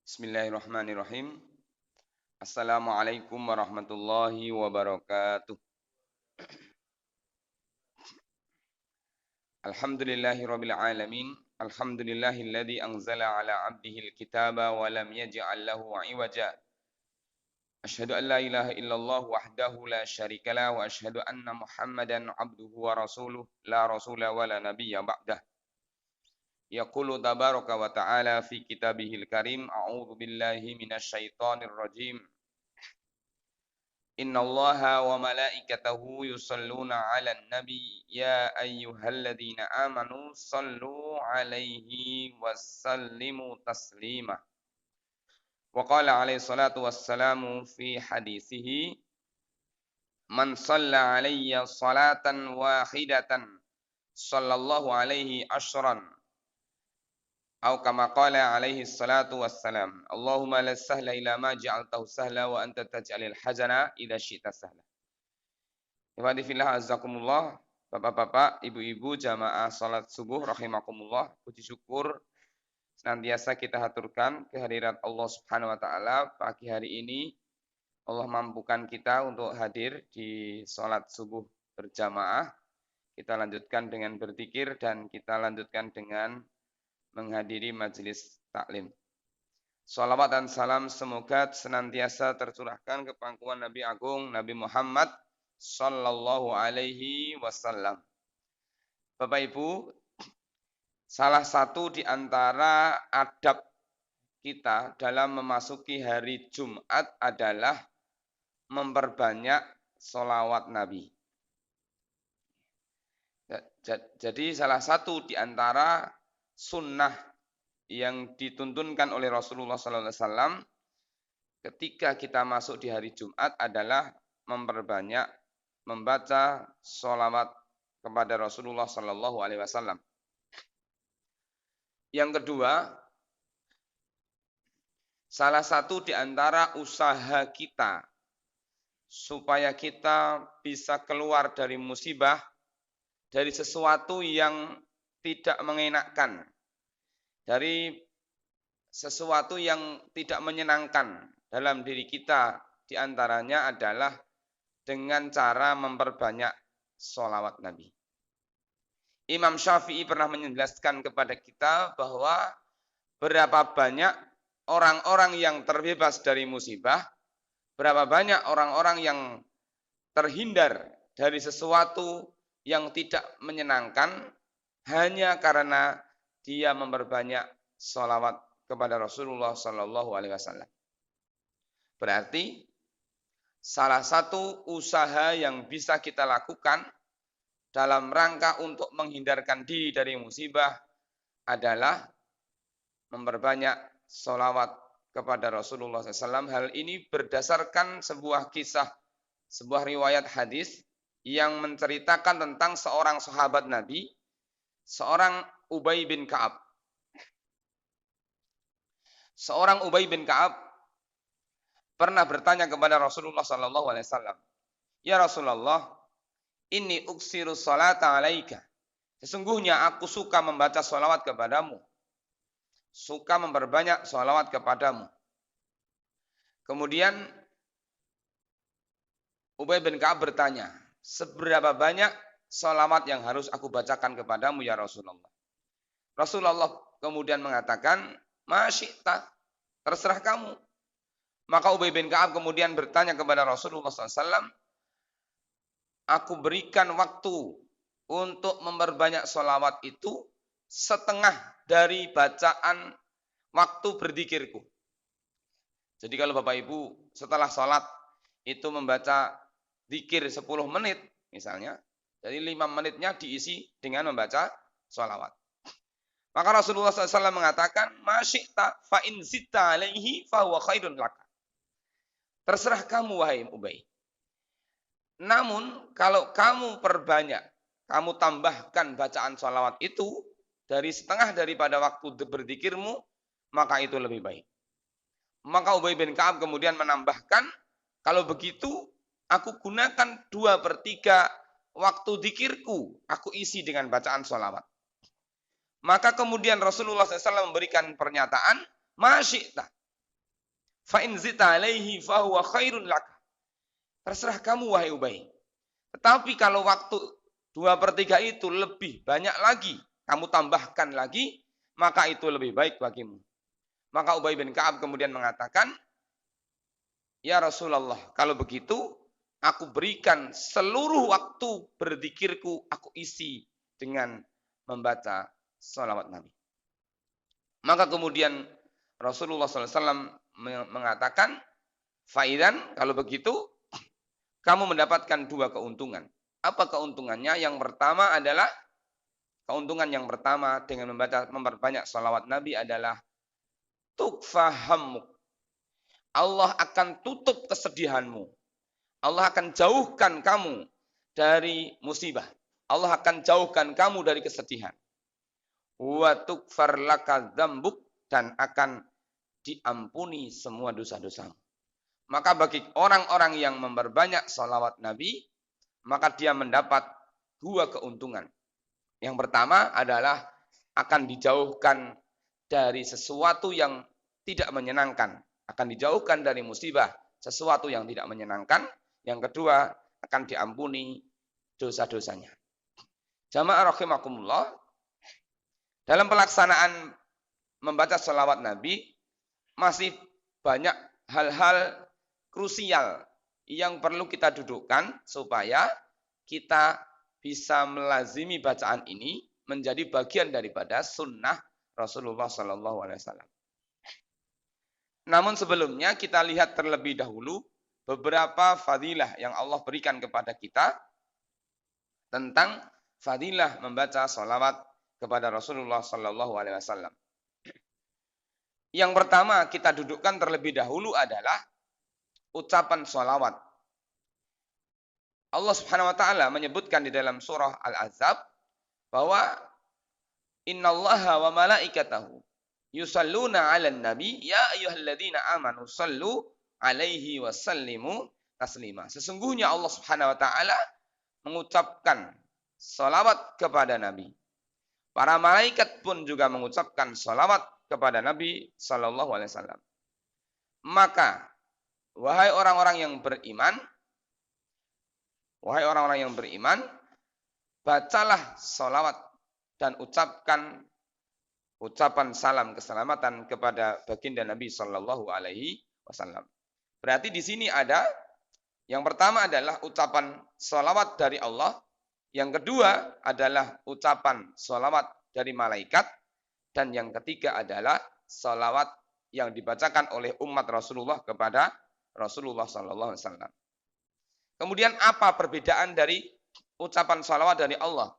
Bismillahirrahmanirrahim. Assalamualaikum warahmatullahi wabarakatuh. Alhamdulillahirabbil alamin. Alhamdulillahilladzi anzala ala 'abdihil kitaba wa lam yaj'al lahu 'iwaja. Asyhadu an la ilaha illallah wahdahu la syarikalah wa asyhadu anna Muhammadan 'abduhu wa rasuluh la rasula wa la nabiyya ba'dah. Yaqulu tabaraka wa ta'ala fi kitabihil karim. A'udzu billahi minasyaitonir rajim. Innallaha wa malaikatahu yusalluna 'alan nabi ya ayyuhalladzina amanu sallu 'alaihi wasallimu taslima. Wa qala 'alaihi salatu wassalamu fi hadisihi man shalla 'alayya salatan wahidatan sallallahu 'alaihi asyran. Au kama qala alaihi salatu wassalam. Allahumma la sahla ila ma ja'altahu sahla wa anta taj'alil hazana idza syi'ta sahla. Ikhwati fillah azzakumullah, Bapak-bapak, ibu-ibu jamaah salat subuh rahimakumullah. Puji syukur senantiasa kita haturkan kehadirat Allah Subhanahu wa taala pagi hari ini. Allah mampukan kita untuk hadir di salat subuh berjamaah. Kita lanjutkan dengan berzikir dan kita lanjutkan dengan menghadiri majelis taklim. Salawat dan salam semoga senantiasa tercurahkan ke pangkuan Nabi Agung Nabi Muhammad sallallahu alaihi wasallam. Bapak Ibu, salah satu di antara adab kita dalam memasuki hari Jumat adalah memperbanyak sholawat Nabi. Jadi salah satu di antara sunnah yang dituntunkan oleh Rasulullah SAW ketika kita masuk di hari Jumat adalah memperbanyak membaca sholawat kepada Rasulullah SAW. Yang kedua, salah satu di antara usaha kita supaya kita bisa keluar dari musibah, dari sesuatu yang tidak mengenakkan, dari sesuatu yang tidak menyenangkan dalam diri kita, diantaranya adalah dengan cara memperbanyak sholawat Nabi. Imam Syafi'i pernah menjelaskan kepada kita bahwa berapa banyak orang-orang yang terbebas dari musibah, berapa banyak orang-orang yang terhindar dari sesuatu yang tidak menyenangkan, hanya karena dia memperbanyak sholawat kepada Rasulullah Sallallahu Alaihi Wasallam. Berarti salah satu usaha yang bisa kita lakukan dalam rangka untuk menghindarkan diri dari musibah adalah memperbanyak sholawat kepada Rasulullah SAW. Hal ini berdasarkan sebuah kisah, sebuah riwayat hadis yang menceritakan tentang seorang sahabat Nabi, seorang Ubay bin Ka'ab. Seorang Ubay bin Ka'ab pernah bertanya kepada Rasulullah SAW, "Ya Rasulullah, inni uksiru salata alaika." Sesungguhnya aku suka membaca sholawat kepadamu. Suka memperbanyak sholawat kepadamu. Kemudian Ubay bin Ka'ab bertanya, "Seberapa banyak sholawat yang harus aku bacakan kepadamu ya Rasulullah?" Rasulullah kemudian mengatakan, "Masyita, terserah kamu." Maka Ubay bin Ka'ab kemudian bertanya kepada Rasulullah SAW, "Aku berikan waktu untuk memperbanyak sholawat itu setengah dari bacaan waktu berzikirku." Jadi kalau Bapak Ibu setelah sholat itu membaca zikir 10 menit misalnya, jadi 5 menitnya diisi dengan membaca sholawat. Maka Rasulullah SAW mengatakan, "Masyita fa in zitta alaihi fa huwa khairun laka." Terserah kamu wahai Ubay. Namun kalau kamu perbanyak, kamu tambahkan bacaan sholawat itu dari setengah daripada waktu berzikirmu, maka itu lebih baik. Maka Ubay bin Ka'ab kemudian menambahkan, "Kalau begitu aku gunakan 2/3 waktu zikirku, aku isi dengan bacaan sholawat." Maka kemudian Rasulullah SAW memberikan pernyataan, "Masyita." Fa in zita alaihi fa huwa khairun lak. Terserah kamu wahai Ubay. Tetapi kalau waktu 2/3 itu lebih banyak lagi, kamu tambahkan lagi, maka itu lebih baik bagimu. Maka Ubay bin Ka'ab kemudian mengatakan, ya Rasulullah, kalau begitu aku berikan seluruh waktu berzikirku, aku isi dengan membaca salawat Nabi. Maka kemudian Rasulullah SAW mengatakan, faidan, kalau begitu kamu mendapatkan 2 keuntungan. Apa keuntungannya? Yang pertama adalah, keuntungan yang pertama dengan memperbanyak salawat Nabi adalah tukfahammuk. Allah akan tutup kesedihanmu. Allah akan jauhkan kamu dari musibah. Allah akan jauhkan kamu dari kesedihan. Wa tukfar laka dzambuk, dan akan diampuni semua dosa-dosamu. Maka bagi orang-orang yang memperbanyak salawat Nabi, maka dia mendapat 2 keuntungan. Yang pertama adalah akan dijauhkan dari sesuatu yang tidak menyenangkan. Akan dijauhkan dari musibah, sesuatu yang tidak menyenangkan. Yang kedua, akan diampuni dosa-dosanya. Jamaah rahimakumullah, dalam pelaksanaan membaca salawat Nabi, masih banyak hal-hal krusial yang perlu kita dudukkan supaya kita bisa melazimi bacaan ini menjadi bagian daripada sunnah Rasulullah SAW. Namun sebelumnya kita lihat terlebih dahulu beberapa fadilah yang Allah berikan kepada kita tentang fadilah membaca salawat kepada Rasulullah SAW. Yang pertama kita dudukkan terlebih dahulu adalah ucapan salawat. Allah Subhanahu wa taala menyebutkan di dalam surah Al-Ahzab bahwa innallaha wa malaikatahu yusalluna 'alan nabi ya ayyuhalladzina amanu sallu 'alaihi wa sallimu taslima. Sesungguhnya Allah Subhanahu wa taala mengucapkan salawat kepada Nabi. Para malaikat pun juga mengucapkan salawat kepada Nabi sallallahu alaihi wasallam. Maka wahai orang-orang yang beriman, bacalah salawat dan ucapkan ucapan salam keselamatan kepada baginda Nabi Shallallahu Alaihi Wasallam. Berarti di sini ada yang pertama adalah ucapan salawat dari Allah, yang kedua adalah ucapan salawat dari malaikat, dan yang ketiga adalah salawat yang dibacakan oleh umat Rasulullah kepada Rasulullah Shallallahu Alaihi Wasallam. Kemudian apa perbedaan dari ucapan salawat dari Allah,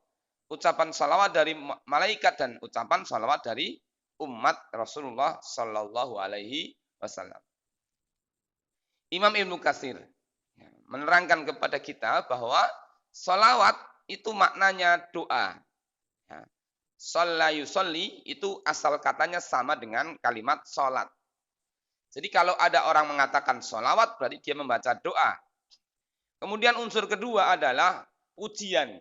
ucapan salawat dari malaikat, dan ucapan salawat dari umat Rasulullah Shallallahu Alaihi Wasallam? Imam Ibnu Katsir menerangkan kepada kita bahwa salawat itu maknanya doa. Shalla yusolli itu asal katanya sama dengan kalimat sholat. Jadi kalau ada orang mengatakan salawat berarti dia membaca doa. Kemudian unsur kedua adalah pujian.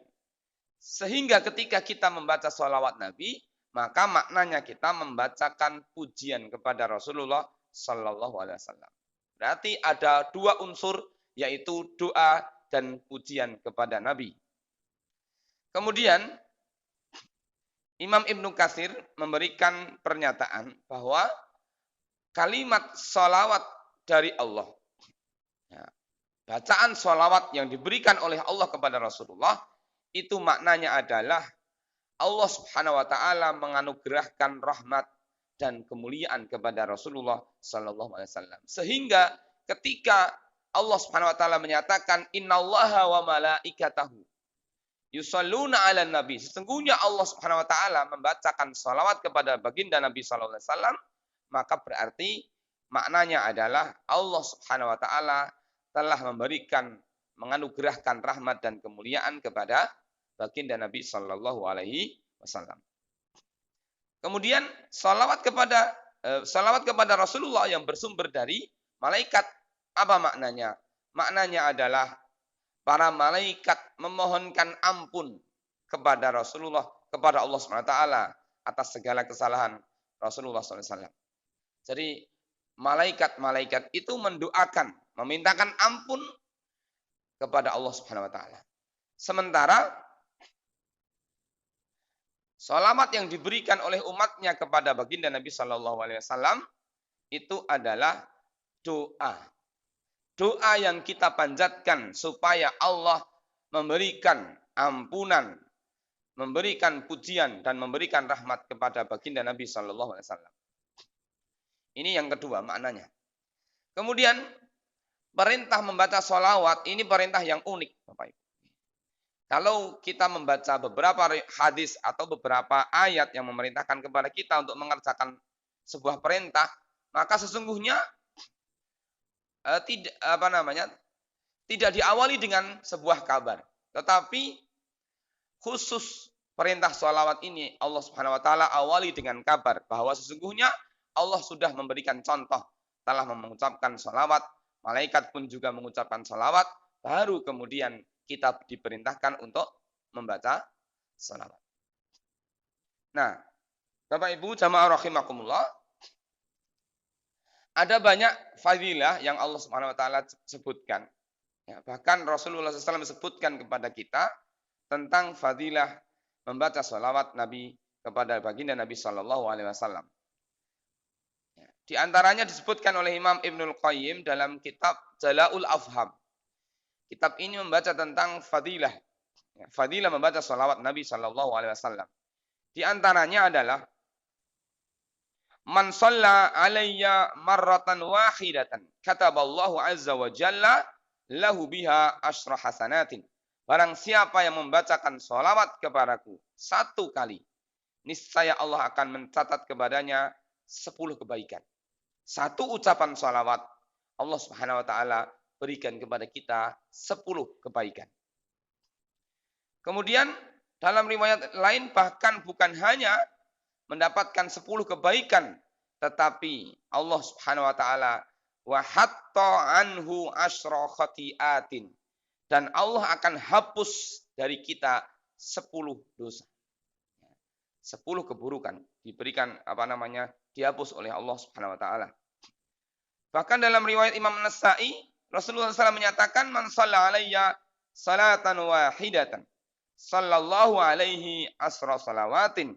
Sehingga ketika kita membaca salawat Nabi, maka maknanya kita membacakan pujian kepada Rasulullah Sallallahu Alaihi Wasallam. Berarti ada 2 unsur, yaitu doa dan pujian kepada Nabi. Kemudian Imam Ibnu Katsir memberikan pernyataan bahwa kalimat salawat dari Allah, bacaan salawat yang diberikan oleh Allah kepada Rasulullah, itu maknanya adalah Allah Subhanahu wa taala menganugerahkan rahmat dan kemuliaan kepada Rasulullah sallallahu alaihi wasallam. Sehingga ketika Allah Subhanahu wa taala menyatakan innallaha wa malaikatahu yusalluna 'alan nabi, sesungguhnya Allah Subhanahu wa taala membacakan salawat kepada baginda Nabi sallallahu alaihi wasallam, maka berarti maknanya adalah Allah Subhanahu wa taala telah menganugerahkan rahmat dan kemuliaan kepada baginda Nabi Shallallahu Alaihi Wasallam. Kemudian salawat kepada Rasulullah yang bersumber dari malaikat, apa maknanya? Maknanya adalah para malaikat memohonkan ampun kepada Rasulullah, kepada Allah SWT atas segala kesalahan Rasulullah SAW. Jadi malaikat-malaikat itu mendoakan, memintakan ampun kepada Allah Subhanahu wa taala. Sementara salawat yang diberikan oleh umatnya kepada baginda Nabi Shallallahu alaihi wasallam itu adalah doa. Doa yang kita panjatkan supaya Allah memberikan ampunan, memberikan pujian dan memberikan rahmat kepada baginda Nabi Shallallahu alaihi wasallam. Ini yang kedua maknanya. Kemudian perintah membaca sholawat ini perintah yang unik, Bapak Ibu. Kalau kita membaca beberapa hadis atau beberapa ayat yang memerintahkan kepada kita untuk mengerjakan sebuah perintah, maka sesungguhnya tidak diawali dengan sebuah kabar, tetapi khusus perintah sholawat ini Allah Subhanahu wa taala awali dengan kabar bahwa sesungguhnya Allah sudah memberikan contoh, telah mengucapkan sholawat, malaikat pun juga mengucapkan sholawat, baru kemudian kita diperintahkan untuk membaca sholawat. Nah, Bapak Ibu jamaah rahimakumullah, ada banyak fadilah yang Allah Subhanahu wa taala sebutkan. Ya, bahkan Rasulullah SAW sebutkan kepada kita tentang fadilah membaca sholawat Nabi kepada baginda Nabi Shallallahu alaihi wasallam. Di antaranya disebutkan oleh Imam Ibnul Qayyim dalam kitab Jala'ul Afham. Kitab ini membaca tentang fadilah. Fadilah membaca sholawat Nabi Shallallahu alaihi wasallam. Di antaranya adalah man shalla alayya marratan wahidatan kataballahu azza wa jalla lahu biha asyra hasanatin. Barang siapa yang membacakan sholawat kepadaku satu kali, niscaya Allah akan mencatat kepadanya 10 kebaikan. Satu ucapan sholawat, Allah Subhanahu wa taala berikan kepada kita 10 kebaikan. Kemudian dalam riwayat lain bahkan bukan hanya mendapatkan 10 kebaikan, tetapi Allah Subhanahu wa taala wa hatta anhu asyra khati'atin, dan Allah akan hapus dari kita 10 dosa. 10 keburukan diberikan dihapus oleh Allah Subhanahu wa taala. Bahkan dalam riwayat Imam Nasa'i, Rasulullah SAW menyatakan man shalla alayya salatan wahidatan sallallahu alaihi asra salawatin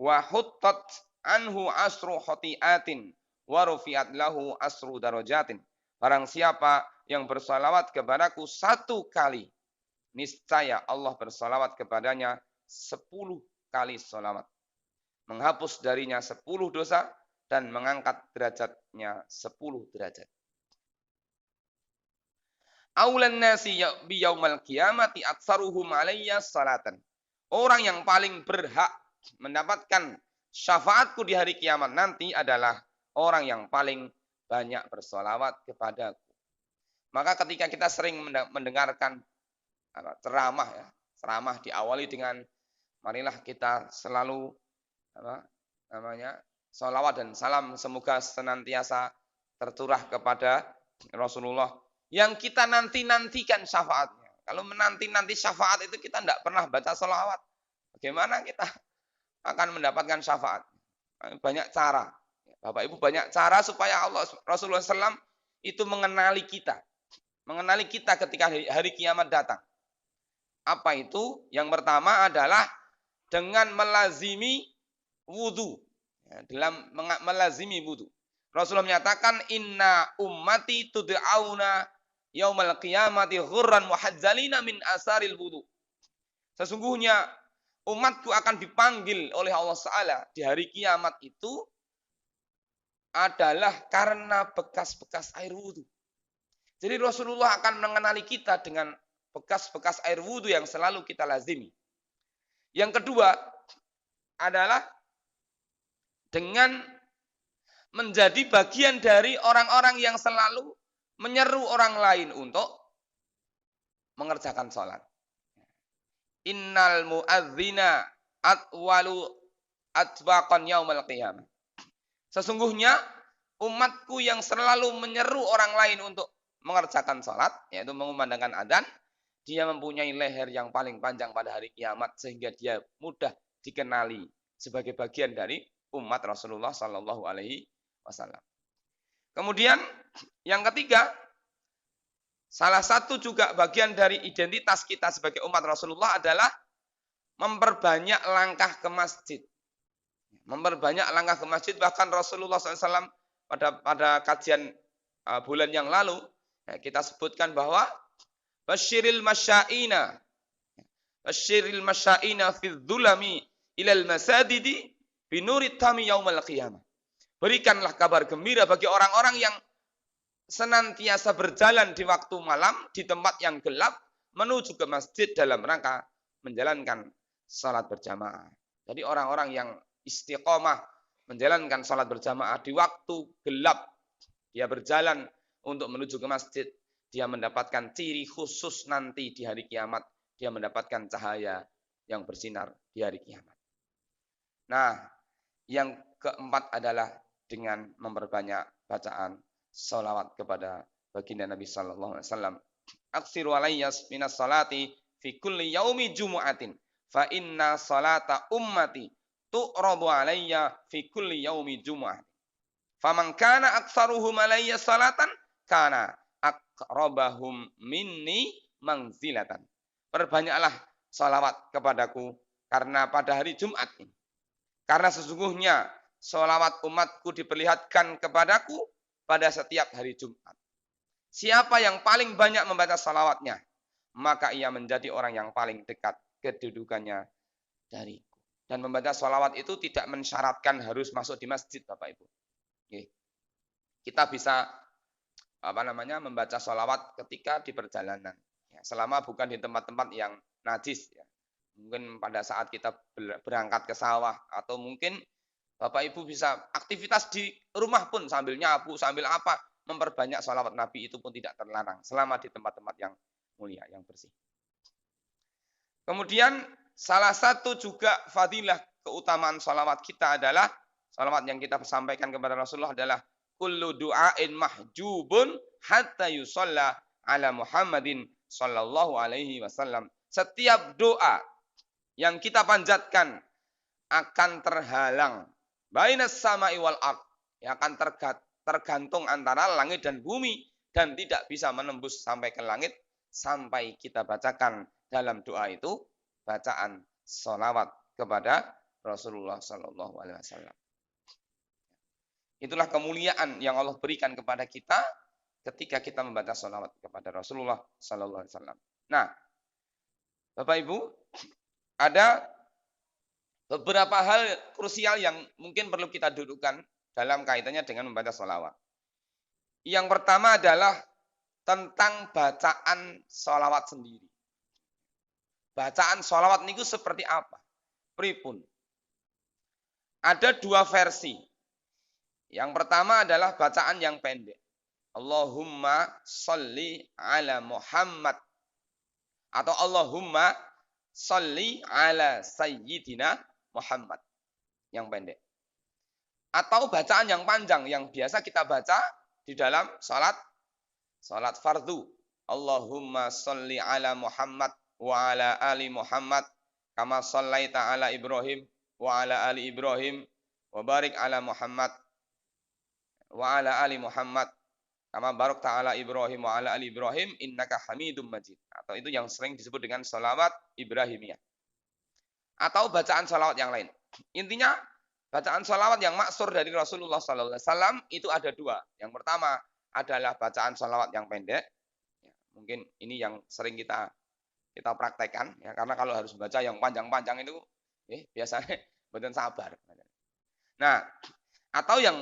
wa huttat anhu asru khati'atin wa rufi'at lahu asru darajatin. Barang siapa yang bersalawat kepadaku satu kali, niscaya Allah bersalawat kepadanya 10 kali salawat, menghapus darinya 10 dosa dan mengangkat derajatnya 10 derajat. Aulan nasi bi yaumal qiyamati aktsaruhum alayya salatan. Orang yang paling berhak mendapatkan syafaatku di hari kiamat nanti adalah orang yang paling banyak bersolawat kepadaku. Maka ketika kita sering mendengarkan ceramah diawali dengan marilah kita selalu sholawat dan salam semoga senantiasa tercurah kepada Rasulullah. Yang kita nanti-nantikan syafaatnya. Kalau menanti-nanti syafaat itu kita tidak pernah baca sholawat. Bagaimana kita akan mendapatkan syafaat? Banyak cara. Bapak Ibu, banyak cara supaya Rasulullah SAW itu mengenali kita. Mengenali kita ketika hari kiamat datang. Apa itu? Yang pertama adalah dengan melazimi wudu. Dalam melazimi wudu. Rasulullah menyatakan inna ummati tud'auna yaumal qiyamati ghurran muhajjalina min asaril wudu. Sesungguhnya umatku akan dipanggil oleh Allah Ta'ala di hari kiamat itu adalah karena bekas-bekas air wudu. Jadi Rasulullah akan mengenali kita dengan bekas-bekas air wudu yang selalu kita lazimi. Yang kedua adalah dengan menjadi bagian dari orang-orang yang selalu menyeru orang lain untuk mengerjakan sholat. Innal mu'adzina atwalu atbaqan yaumal qiyamah. Sesungguhnya umatku yang selalu menyeru orang lain untuk mengerjakan sholat, yaitu mengumandangkan adzan, dia mempunyai leher yang paling panjang pada hari kiamat sehingga dia mudah dikenali sebagai bagian dari umat Rasulullah Sallallahu Alaihi Wasallam. Kemudian yang ketiga, salah satu juga bagian dari identitas kita sebagai umat Rasulullah adalah memperbanyak langkah ke masjid. Memperbanyak langkah ke masjid, bahkan Rasulullah SAW pada kajian bulan yang lalu, kita sebutkan bahwa Basyiril masyaina. Basyiril masyaina fi dzulami ilal masajidi binurit tami yaumal qiyamah. Berikanlah kabar gembira bagi orang-orang yang senantiasa berjalan di waktu malam di tempat yang gelap menuju ke masjid dalam rangka menjalankan salat berjamaah. Jadi orang-orang yang istiqomah menjalankan salat berjamaah di waktu gelap, dia berjalan untuk menuju ke masjid, dia mendapatkan ciri khusus nanti di hari kiamat. Dia mendapatkan cahaya yang bersinar di hari kiamat. Nah, yang keempat adalah dengan memperbanyak bacaan salawat kepada baginda Nabi sallallahu alaihi wasallam. Aksiru alayya minas salati fi kulli yaumi jumu'atin fa inna salata ummati tu'radu alayya fi kulli yaumi jumu'atin. Faman kana aktsaruhum alayya salatan kana aqrabahum minni manzilatan. Perbanyaklah salawat kepadaku karena pada hari Jumat ini. Karena sesungguhnya salawat umatku diperlihatkan kepadaku pada setiap hari Jumat. Siapa yang paling banyak membaca salawatnya, maka ia menjadi orang yang paling dekat kedudukannya dariku. Dan membaca salawat itu tidak mensyaratkan harus masuk di masjid, Bapak Ibu. Kita bisa membaca salawat ketika di perjalanan. Selama bukan di tempat-tempat yang najis. Mungkin pada saat kita berangkat ke sawah, atau mungkin Bapak Ibu bisa aktivitas di rumah pun sambil nyapu, sambil apa, memperbanyak sholawat Nabi itu pun tidak terlarang selama di tempat-tempat yang mulia, yang bersih. Kemudian salah satu juga fadilah keutamaan sholawat kita adalah, sholawat yang kita sampaikan kepada Rasulullah adalah kullu du'ain mahjubun hatta yusalla ala Muhammadin sallallahu alaihi wasallam. Setiap doa yang kita panjatkan akan terhalang bainas sama'i wal ard, yang akan tergantung antara langit dan bumi dan tidak bisa menembus sampai ke langit sampai kita bacakan dalam doa itu bacaan sholawat kepada Rasulullah Sallallahu Alaihi Wasallam. Itulah kemuliaan yang Allah berikan kepada kita ketika kita membaca sholawat kepada Rasulullah Sallallahu Alaihi Wasallam. Nah, Bapak Ibu, ada beberapa hal krusial yang mungkin perlu kita dudukkan dalam kaitannya dengan membaca sholawat. Yang pertama adalah tentang bacaan sholawat sendiri. Bacaan sholawat niku seperti apa? Pripun? Ada dua versi. Yang pertama adalah bacaan yang pendek. Allahumma sholli ala Muhammad. Atau Allahumma sholli ala Sayyidina Muhammad. Yang pendek. Atau bacaan yang panjang yang biasa kita baca di dalam salat fardu. Allahumma sholli ala Muhammad wa ala ali Muhammad kama shallaita ala Ibrahim wa ala ali Ibrahim wa barik ala Muhammad wa ala ali Muhammad kama barakta ala Ibrahim wa ala ali Ibrahim innaka Hamidum Majid. Atau itu yang sering disebut dengan sholawat Ibrahimiyah. Atau bacaan sholawat yang lain. Intinya bacaan sholawat yang maksur dari Rasulullah SAW itu ada dua. Yang pertama adalah bacaan sholawat yang pendek. Mungkin ini yang sering kita praktekkan, ya, karena kalau harus baca yang panjang-panjang itu biasanya betul sabar. Nah, atau yang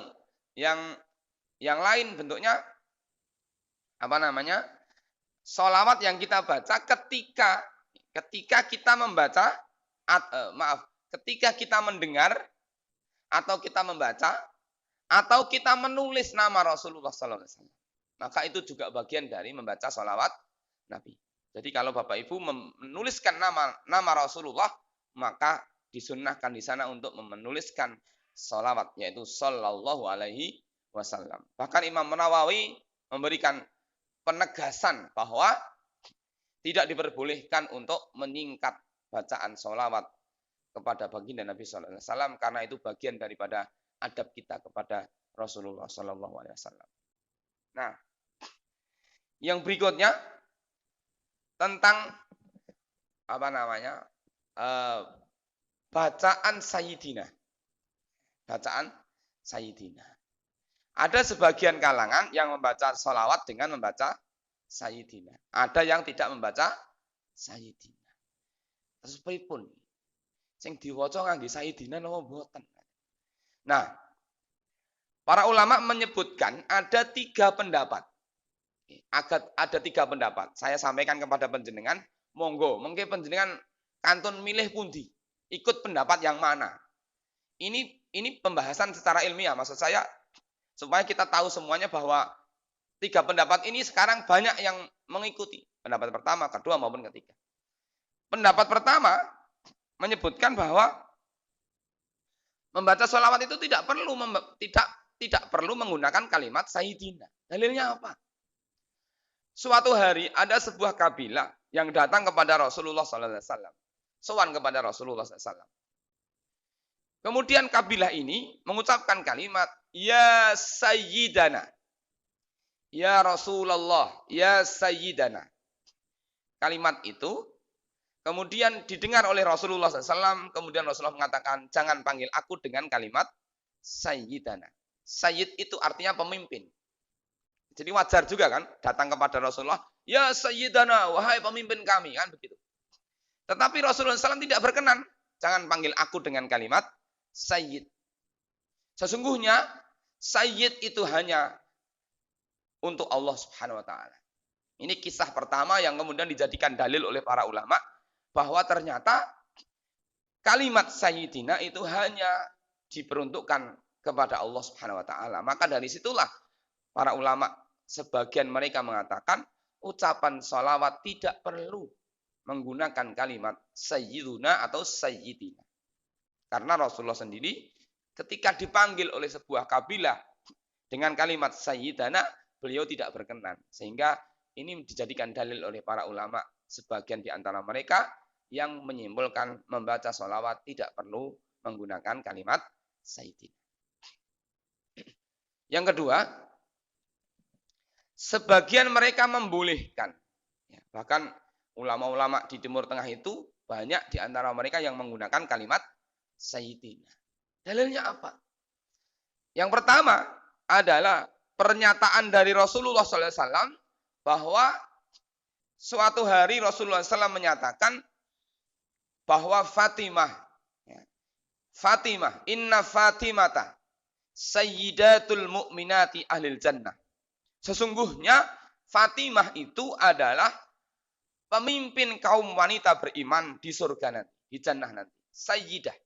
lain bentuknya sholawat yang kita baca ketika kita membaca, ketika kita mendengar atau kita membaca atau kita menulis nama Rasulullah SAW. Maka itu juga bagian dari membaca sholawat Nabi. Jadi kalau Bapak Ibu menuliskan nama Rasulullah, maka disunnahkan di sana untuk menuliskan sholawat, yaitu Sallallahu Alaihi Wasallam. Bahkan Imam Nawawi memberikan penegasan bahwa tidak diperbolehkan untuk menyingkat bacaan sholawat kepada baginda Nabi Sallallahu Alaihi Wasallam, karena itu bagian daripada adab kita kepada Rasulullah Sallallahu Alaihi Wasallam. Nah, yang berikutnya tentang apa namanya? Bacaan Sayyidina. Bacaan Sayyidina. Ada sebagian kalangan yang membaca sholawat dengan membaca Sayyidina. Ada yang tidak membaca Sayyidina. Terus pripun? Sing diwaca ngangge Sayyidina napa mboten? Nah, para ulama menyebutkan ada 3 pendapat. Ada 3 pendapat. Saya sampaikan kepada panjenengan, monggo, mengke panjenengan kantun milih pundi, ikut pendapat yang mana. Ini pembahasan secara ilmiah, maksud saya supaya kita tahu semuanya bahwa 3 pendapat ini sekarang banyak yang mengikuti. Pendapat pertama, kedua maupun ketiga. Pendapat pertama menyebutkan bahwa membaca sholawat itu tidak perlu menggunakan kalimat Sayyidina. Dalilnya apa? Suatu hari ada sebuah kabilah yang datang kepada Rasulullah SAW. Sowan kepada Rasulullah SAW. Kemudian kabilah ini mengucapkan kalimat, Ya Sayyidana. Ya Rasulullah, Ya Sayyidana. Kalimat itu kemudian didengar oleh Rasulullah SAW. Kemudian Rasulullah mengatakan, jangan panggil aku dengan kalimat Sayyidana. Sayyid itu artinya pemimpin. Jadi wajar juga kan datang kepada Rasulullah, ya Sayyidana, wahai pemimpin kami, kan begitu. Tetapi Rasulullah SAW tidak berkenan, jangan panggil aku dengan kalimat Sayyid. Sesungguhnya Sayyid itu hanya untuk Allah Subhanahu wa taala. Ini kisah pertama yang kemudian dijadikan dalil oleh para ulama bahwa ternyata kalimat Sayyidina itu hanya diperuntukkan kepada Allah Subhanahu wa taala. Maka dari situlah para ulama sebagian mereka mengatakan ucapan sholawat tidak perlu menggunakan kalimat Sayyiduna atau Sayyidina. Karena Rasulullah sendiri ketika dipanggil oleh sebuah kabilah dengan kalimat Sayyidana, beliau tidak berkenan. Sehingga ini dijadikan dalil oleh para ulama sebagian di antara mereka yang menyimpulkan membaca sholawat tidak perlu menggunakan kalimat Sayyidina. Yang kedua, sebagian mereka membolehkan. Bahkan ulama-ulama di Timur Tengah itu banyak di antara mereka yang menggunakan kalimat Sayyidina. Dalilnya apa? Yang pertama adalah pernyataan dari Rasulullah SAW bahwa suatu hari Rasulullah SAW menyatakan bahwa Fatimah, inna Fatimata sayyidatul mu'minati ahlil jannah. Sesungguhnya Fatimah itu adalah pemimpin kaum wanita beriman di surga nanti, di jannah nanti. Sayyidah.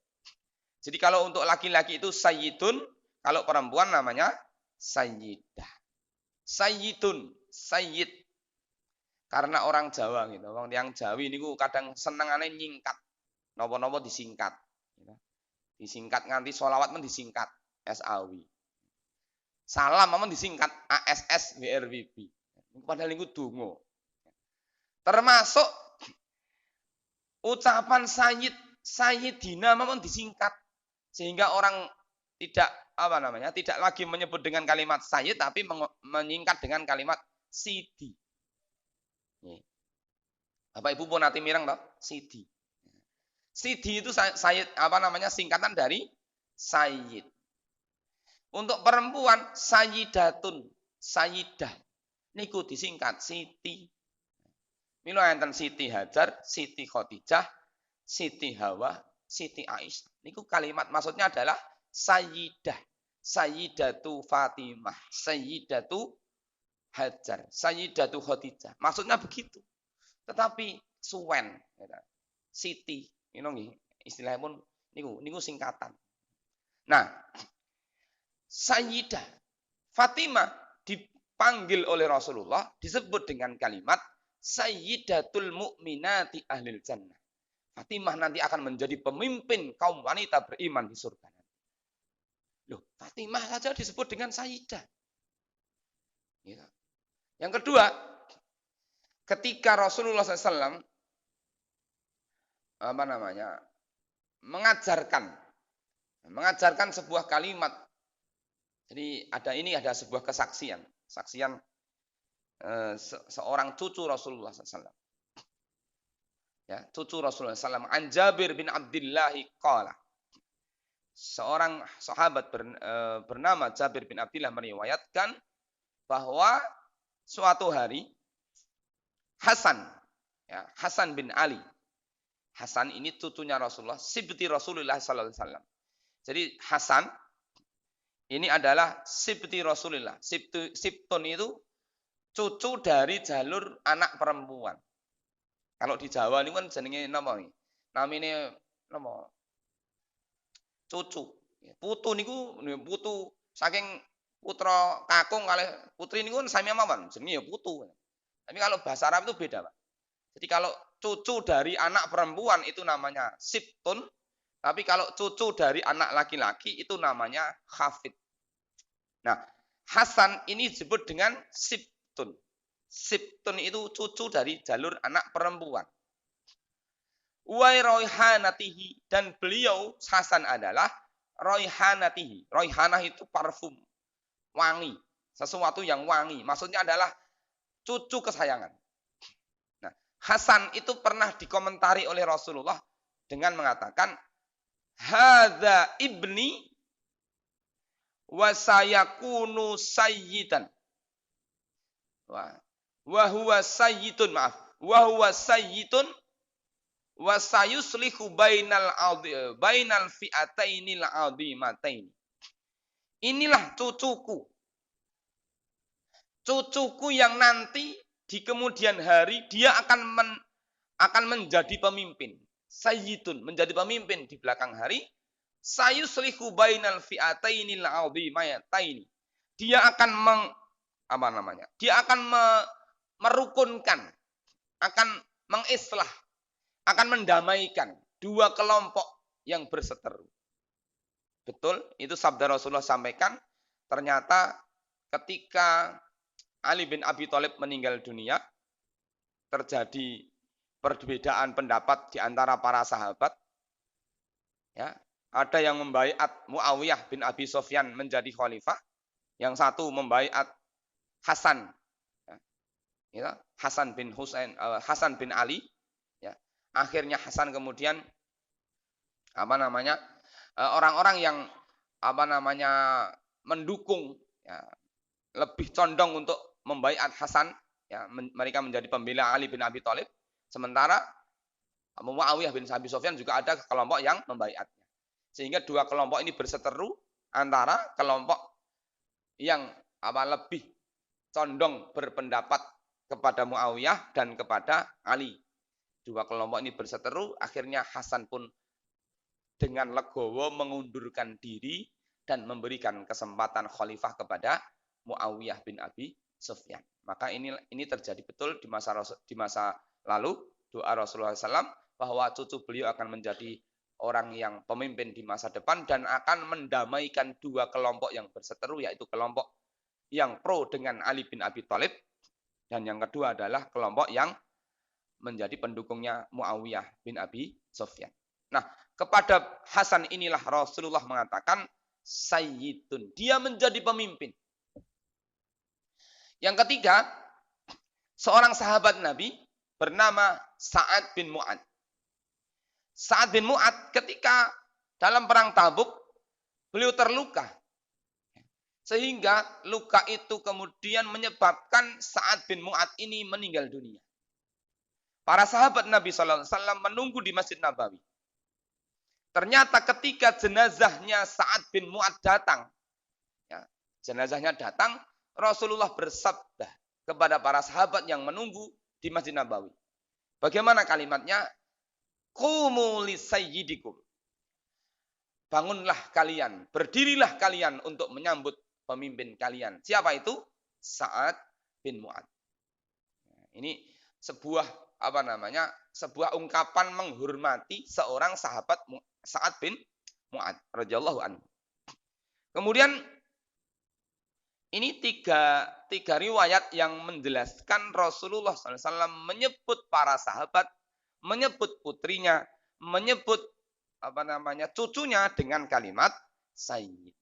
Jadi kalau untuk laki-laki itu sayyidun, kalau perempuan namanya sayyidah. Sayyidun, sayyid. Karena orang Jawa gitu, orang yang Jawi ini kadang senengane nyingkat. Nopo-nopo disingkat. Disingkat nganti sholawat men disingkat. SAW. Salam memang disingkat ASS WRWB. Padahal itu donga. Termasuk ucapan Sayyidina memang disingkat sehingga orang tidak tidak lagi menyebut dengan kalimat Sayyid tapi menyingkat dengan kalimat Sidi. Bapak Ibu pun nanti mireng toh, Sidi. Sidi itu Sayyid singkatan dari Sayyid. Untuk perempuan sayyidatun, sayyidah. Niku disingkat Siti. Mila enten Siti Hajar, Siti Khadijah, Siti Hawa, Siti Aisyah. Niku kalimat maksudnya adalah sayyidah. Sayyidatu Fatimah, Sayyidatu Hajar, Sayyidatu Khadijah. Maksudnya begitu. Tetapi suwen, Siti, istilahnya pun niku singkatan. Nah, Sayyidah Fatimah dipanggil oleh Rasulullah disebut dengan kalimat Sayyidatul mu'minati ahlil jannah. Fatimah nanti akan menjadi pemimpin kaum wanita beriman di surga. Loh, Fatimah saja disebut dengan Sayyidah. Yang kedua, ketika Rasulullah SAW mengajarkan sebuah kalimat Jadi ada sebuah kesaksian, seorang cucu Rasulullah SAW. Ya, cucu Rasulullah SAW. An Jabir bin Abdullah qala. Seorang sahabat bernama Jabir bin Abdullah meriwayatkan bahwa suatu hari Hasan, ya, Hasan bin Ali. Hasan ini cucunya Rasulullah, sibti Rasulullah sallallahu alaihi wasallam. Jadi Hasan ini adalah sibti Rasulullah. Sibtun itu cucu dari jalur anak perempuan. Kalau di Jawa ini kan jenenge napa iki? Namine napa? Cucu. Putu niku putu saking putra kakung kalih putri niku sami mawon, jenenge ya putu. Tapi kalau bahasa Arab itu beda, Pak. Jadi kalau cucu dari anak perempuan itu namanya sibtun, tapi kalau cucu dari anak laki-laki itu namanya hafid. Nah, Hasan ini disebut dengan sibtun. Sibtun itu cucu dari jalur anak perempuan. Wa roihanatihi, dan beliau Hasan adalah roihanatihi. Roihanah itu parfum, wangi, sesuatu yang wangi. Maksudnya adalah cucu kesayangan. Nah, Hasan itu pernah dikomentari oleh Rasulullah dengan mengatakan, hadza ibni wa sayakunu sayyidan. Wa huwa sayyidun, maaf. Wa huwa sayyidun wa sayuslihu bainal fi'atainil adhimataini. Inilah cucuku. Cucuku yang nanti di kemudian hari dia akan menjadi pemimpin. Sayyidun, menjadi pemimpin di belakang hari. Sayuslihu bainal fi'atainil adhimataini. Dia akan Dia akan merukunkan, akan mengislah, akan mendamaikan dua kelompok yang berseteru. Betul, itu sabda Rasulullah sampaikan. Ternyata ketika Ali bin Abi Thalib meninggal dunia, terjadi perbedaan pendapat di antara para sahabat. Ya, ada yang membaiat Muawiyah bin Abi Sufyan menjadi khalifah, yang satu membaiat Hasan, ya, Hasan bin Ali. Ya. Akhirnya Hasan kemudian orang-orang yang mendukung, ya, lebih condong untuk membaiat Hasan, ya, mereka menjadi pembela Ali bin Abi Thalib. Sementara Muawiyah bin Abi Sufyan juga ada kelompok yang membaiatnya. Sehingga dua kelompok ini berseteru antara kelompok yang lebih condong berpendapat kepada Muawiyah dan kepada Ali. Dua kelompok ini berseteru, akhirnya Hasan pun dengan legowo mengundurkan diri dan memberikan kesempatan khalifah kepada Muawiyah bin Abi Sufyan. Maka ini terjadi betul di masa lalu, doa Rasulullah SAW bahwa cucu beliau akan menjadi orang yang pemimpin di masa depan dan akan mendamaikan dua kelompok yang berseteru, yaitu kelompok yang pro dengan Ali bin Abi Thalib, dan yang kedua adalah kelompok yang menjadi pendukungnya Muawiyah bin Abi Sufyan. Nah, kepada Hasan inilah Rasulullah mengatakan sayyidun, dia menjadi pemimpin. Yang ketiga, seorang sahabat Nabi bernama Sa'ad bin Mu'ad. Sa'ad bin Mu'ad ketika dalam perang Tabuk, beliau terluka. Sehingga luka itu kemudian menyebabkan Sa'ad bin Mu'ad ini meninggal dunia. Para sahabat Nabi SAW menunggu di Masjid Nabawi. Ternyata ketika jenazahnya Sa'ad bin Mu'ad datang, ya, jenazahnya datang, Rasulullah bersabda kepada para sahabat yang menunggu di Masjid Nabawi. Bagaimana kalimatnya? Qumu li sayyidikum. Bangunlah kalian, berdirilah kalian untuk menyambut pemimpin kalian. Siapa itu? Sa'ad bin Mu'ad. Ini sebuah sebuah ungkapan menghormati seorang sahabat Sa'ad bin Mu'ad radhiyallahu anhu. Kemudian ini tiga riwayat yang menjelaskan Rasulullah SAW menyebut para sahabat, menyebut putrinya, menyebut cucunya dengan kalimat sayyid.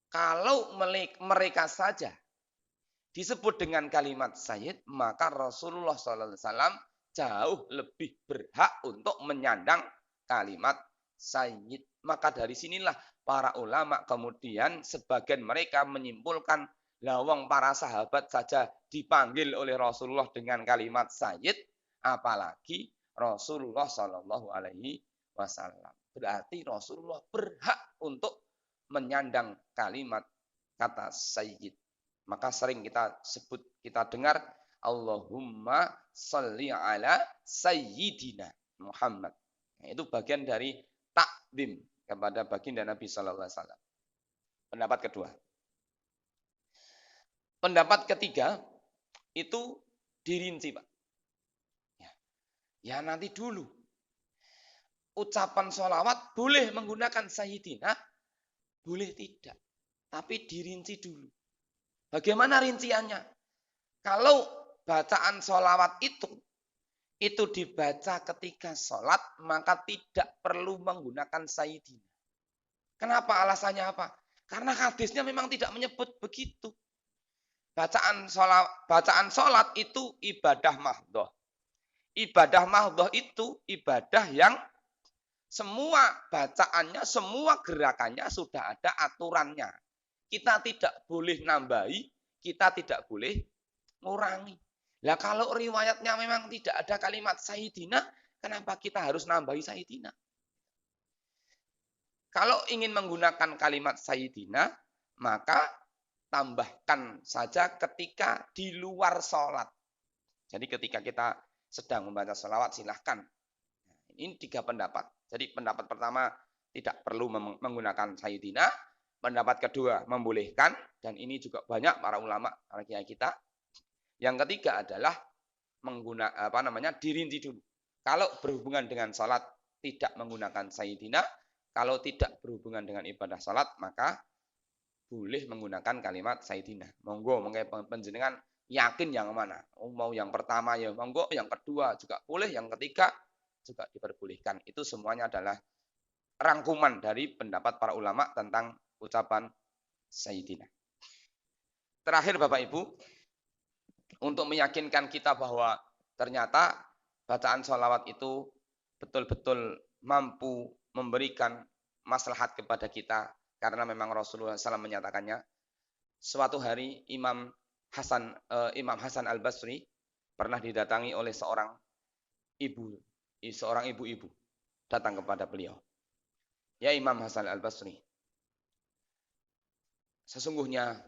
Kalau mereka saja disebut dengan kalimat sayyid, maka Rasulullah SAW jauh lebih berhak untuk menyandang kalimat sayyid. Maka dari sinilah para ulama kemudian sebagian mereka menyimpulkan, lawang para sahabat saja dipanggil oleh Rasulullah dengan kalimat sayyid, apalagi Rasulullah Shallallahu Alaihi Wasallam. Berarti Rasulullah berhak untuk menyandang kalimat kata sayyid. Maka sering kita sebut, kita dengar, Allahumma sholli ala sayyidina Muhammad. Nah, itu bagian dari takdim kepada baginda Nabi Sallallahu Alaihi Wasallam. Pendapat kedua. Pendapat ketiga itu dirinci, Pak. Ya nanti dulu. Ucapan sholawat boleh menggunakan sayyidina, boleh tidak. Tapi dirinci dulu. Bagaimana rinciannya? Kalau bacaan sholawat itu dibaca ketika sholat, maka tidak perlu menggunakan sayyidina. Kenapa? Alasannya apa? Karena hadisnya memang tidak menyebut begitu. Bacaan sholat itu ibadah mahdhah. Ibadah mahdhah itu ibadah yang semua bacaannya, semua gerakannya sudah ada aturannya. Kita tidak boleh nambahi, kita tidak boleh ngurangi. Lah kalau riwayatnya memang tidak ada kalimat sayyidina, kenapa kita harus nambahi sayyidina? Kalau ingin menggunakan kalimat sayyidina, maka tambahkan saja ketika di luar sholat. Jadi ketika kita sedang membaca sholawat, silahkan. Ini 3 pendapat. Jadi pendapat pertama tidak perlu menggunakan sayyidina. Pendapat kedua membolehkan. Dan ini juga banyak para ulama, para kiai kita. Yang ketiga adalah dirinci dulu. Kalau berhubungan dengan sholat tidak menggunakan sayyidina. Kalau tidak berhubungan dengan ibadah sholat, maka boleh menggunakan kalimat sayyidina. Monggo, penjenengan yakin yang mana? Mau yang pertama ya monggo, yang kedua juga boleh, yang ketiga juga diperbolehkan. Itu semuanya adalah rangkuman dari pendapat para ulama tentang ucapan sayyidina. Terakhir Bapak Ibu, untuk meyakinkan kita bahwa ternyata bacaan sholawat itu betul-betul mampu memberikan maslahat kepada kita, karena memang Rasulullah SAW menyatakannya. Suatu hari Imam Hasan Al-Basri pernah didatangi oleh seorang ibu-ibu datang kepada beliau. Ya Imam Hasan Al-Basri, sesungguhnya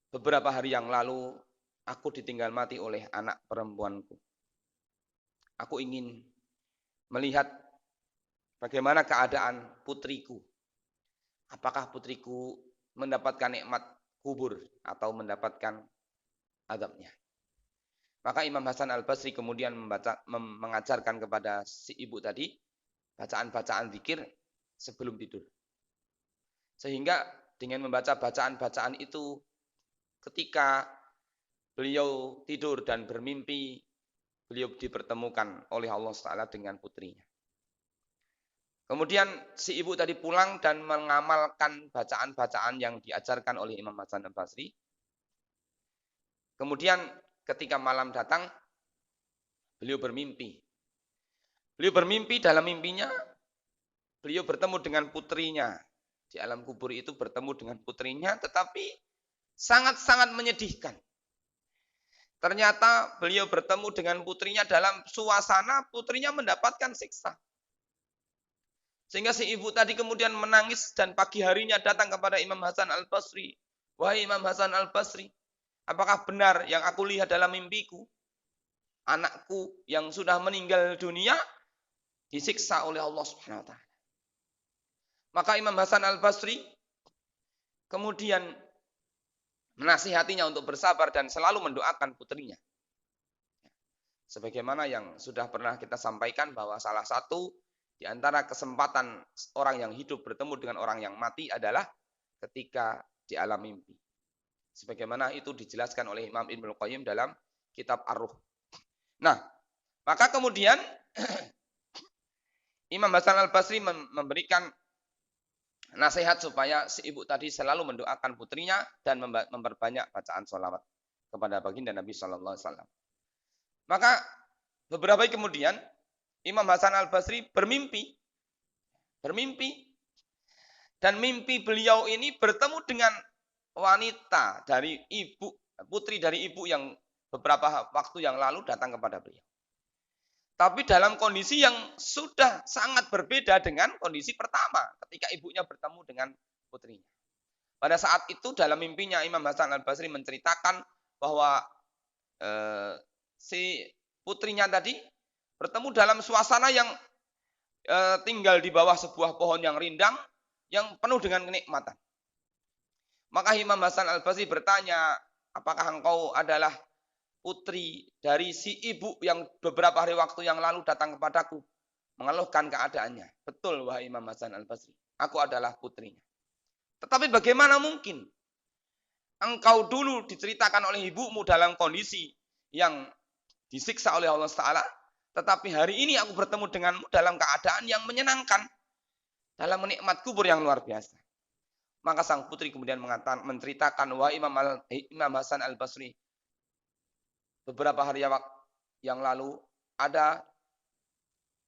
beberapa hari yang lalu aku ditinggal mati oleh anak perempuanku. Aku ingin melihat bagaimana keadaan putriku. Apakah putriku mendapatkan nikmat kubur atau mendapatkan azabnya. Maka Imam Hasan Al-Basri kemudian mengajarkan kepada si ibu tadi bacaan-bacaan zikir sebelum tidur. Sehingga dengan membaca bacaan-bacaan itu, ketika beliau tidur dan bermimpi, beliau dipertemukan oleh Allah SWT dengan putrinya. Kemudian si ibu tadi pulang dan mengamalkan bacaan-bacaan yang diajarkan oleh Imam Hasan Al-Basri. Kemudian ketika malam datang, beliau bermimpi. Beliau bermimpi, dalam mimpinya beliau bertemu dengan putrinya. Di alam kubur itu bertemu dengan putrinya, tetapi sangat-sangat menyedihkan. Ternyata beliau bertemu dengan putrinya dalam suasana putrinya mendapatkan siksa. Sehingga si ibu tadi kemudian menangis dan pagi harinya datang kepada Imam Hasan Al-Basri. Wahai Imam Hasan Al-Basri, apakah benar yang aku lihat dalam mimpiku? Anakku yang sudah meninggal dunia disiksa oleh Allah Subhanahu wa taala. Maka Imam Hasan Al-Basri kemudian menasihatinya untuk bersabar dan selalu mendoakan putrinya. Sebagaimana yang sudah pernah kita sampaikan bahwa salah satu di antara kesempatan orang yang hidup bertemu dengan orang yang mati adalah ketika di alam mimpi. Sebagaimana itu dijelaskan oleh Imam Ibnul Qayyim dalam kitab Ar-Ruh. Nah, maka kemudian Imam Hasan Al-Basri memberikan nasihat supaya si ibu tadi selalu mendoakan putrinya dan memperbanyak bacaan sholawat kepada baginda Nabi Shallallahu Alaihi Wasallam. Maka beberapa hari kemudian Imam Hasan Al Basri bermimpi dan mimpi beliau ini bertemu dengan wanita dari ibu, putri dari ibu yang beberapa waktu yang lalu datang kepada beliau. Tapi dalam kondisi yang sudah sangat berbeda dengan kondisi pertama ketika ibunya bertemu dengan putrinya. Pada saat itu dalam mimpinya Imam Hasan Al Basri menceritakan bahwa si putrinya tadi bertemu dalam suasana yang tinggal di bawah sebuah pohon yang rindang yang penuh dengan kenikmatan. Maka Imam Hasan Al Basri bertanya, apakah engkau adalah putri dari si ibu yang beberapa hari waktu yang lalu datang kepadaku mengeluhkan keadaannya? Betul, wahai Imam Hasan Al Basri, aku adalah putrinya. Tetapi bagaimana mungkin engkau dulu diceritakan oleh ibumu dalam kondisi yang disiksa oleh Allah Ta'ala, tetapi hari ini aku bertemu denganmu dalam keadaan yang menyenangkan, dalam menikmat kubur yang luar biasa. Maka sang putri kemudian menceritakan, wahai Imam Hasan Al Basri, beberapa hari yang lalu ada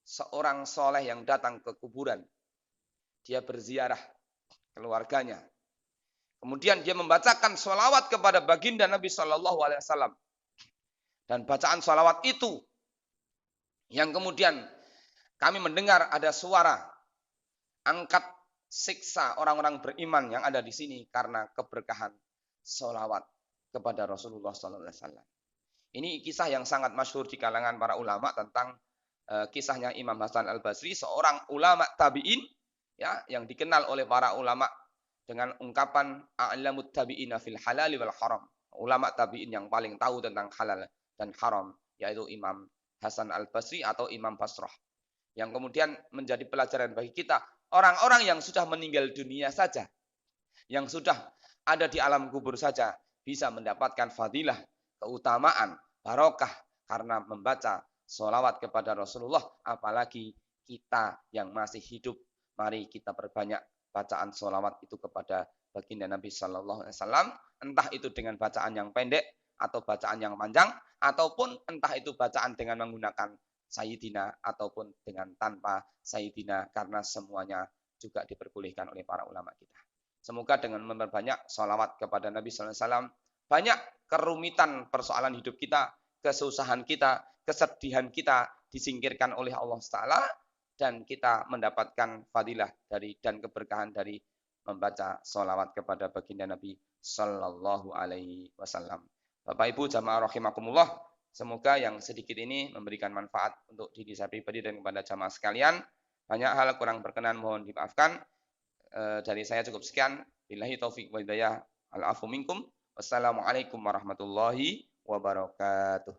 seorang soleh yang datang ke kuburan. Dia berziarah keluarganya. Kemudian dia membacakan sholawat kepada baginda Nabi Shallallahu Alaihi Wasallam. Dan bacaan sholawat itu yang kemudian kami mendengar ada suara angkat siksa orang-orang beriman yang ada di sini karena keberkahan sholawat kepada Rasulullah Sallallahu Alaihi Wasallam. Ini kisah yang sangat masyhur di kalangan para ulama tentang kisahnya Imam Hasan Al Basri, seorang ulama tabiin ya yang dikenal oleh para ulama dengan ungkapan a'lamut tabi'ina fil halal wal haram. Ulama tabiin yang paling tahu tentang halal dan haram yaitu Imam Hasan Al Basri atau Imam Basrah. Yang kemudian menjadi pelajaran bagi kita, orang-orang yang sudah meninggal dunia saja, yang sudah ada di alam kubur saja bisa mendapatkan fadilah, keutamaan, barokah karena membaca sholawat kepada Rasulullah. Apalagi kita yang masih hidup, mari kita perbanyak bacaan sholawat itu kepada baginda Nabi Shallallahu Alaihi Wasallam. Entah itu dengan bacaan yang pendek atau bacaan yang panjang, ataupun entah itu bacaan dengan menggunakan Sayyidina ataupun dengan tanpa Sayyidina, karena semuanya juga diperbolehkan oleh para ulama kita. Semoga dengan memperbanyak sholawat kepada Nabi Sallallahu Alaihi Wasallam, banyak kerumitan persoalan hidup kita, kesusahan kita, kesedihan kita disingkirkan oleh Allah Ta'ala, dan kita mendapatkan fadilah dari dan keberkahan dari membaca sholawat kepada baginda Nabi Sallallahu Alaihi Wasallam. Bapak Ibu jamaah rahimakumullah, semoga yang sedikit ini memberikan manfaat untuk diri saya pribadi dan kepada jamaah sekalian. Banyak hal kurang berkenan mohon dimaafkan. Dari saya cukup sekian. Billahi taufik wa hidayah. Al-afu minkum. Wassalamualaikum warahmatullahi wabarakatuh.